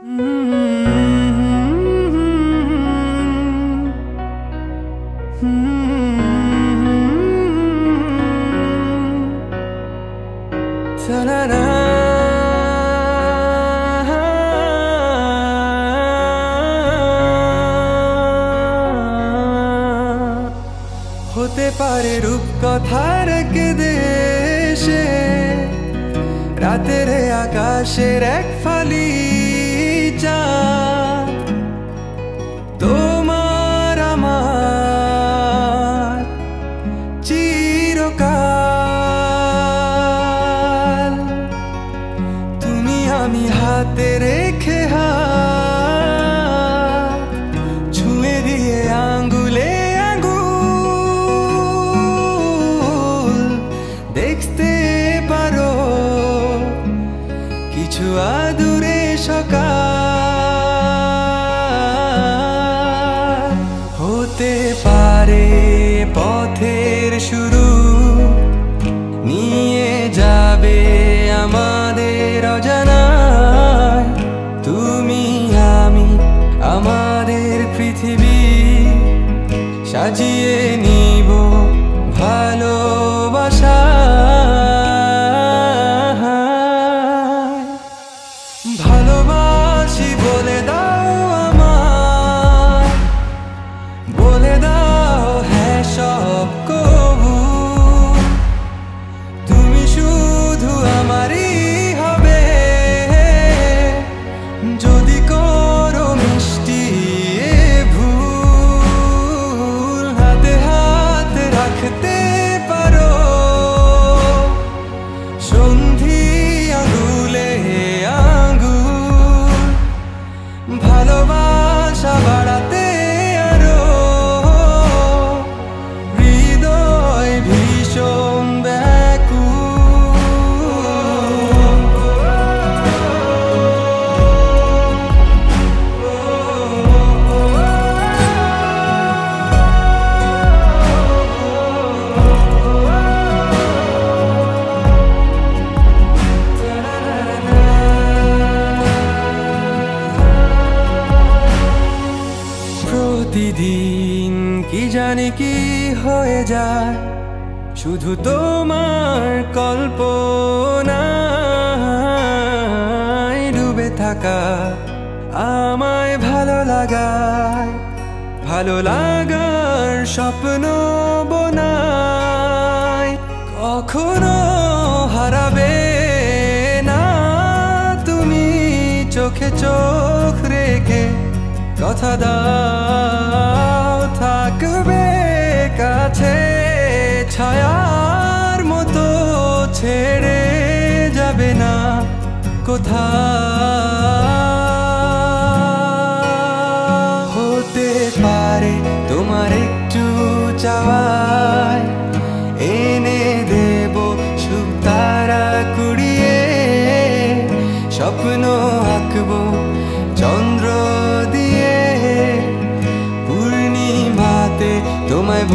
হতে পারে রূপকথার এক দেশে রাতের আকাশের এক ফালি চাঁদ, তোমার আমার চিরকাল। তুমি আমি হাতে রেখে হাত ছুঁয়ে দিয়ে আঙ্গুলে আঙ্গুল দেখতে পারো কিছু আদুরে সকাল। হতে পারে পথের শুরু, নিয়ে যাবে আমাদের অজানায়। তুমি আমি আমাদের পৃথিবী সাজিয়ে নিব ভালোবাসা। ভালোবাসি বলে দাও আমায়, বলে দাও হ্যাঁ সব কবু। তুমি শুধু আমারই হবে যদি করো মিষ্টি ভুল। হাতে হাত রাখতে পারো সন্ধি আঙুলে আঙ্গুল। ভালোবাসা বাড়াতে আরো হৃদয় ভীষণ প্রতিদিন কি জানি কি হয়ে যায় শুধু তোমার কল্পনায় ডুবে থাকা আমায় ভালো লাগায়। ভালো লাগার স্বপ্ন বোনায় কখনো হারাবে না তুমি চোখে চোখ রেখে। কথা দাও থাকবে কাছে ছায়ার মতো, ছেড়ে যাবে না কোথাও। হতে পারে তোমার একটু চাওয়ায় এনে দেব সুখ তারা কুড়িয়ে। স্বপ্ন আঁকবো চন্দ্র দিয়ে পূর্ণিমাতে তোমায়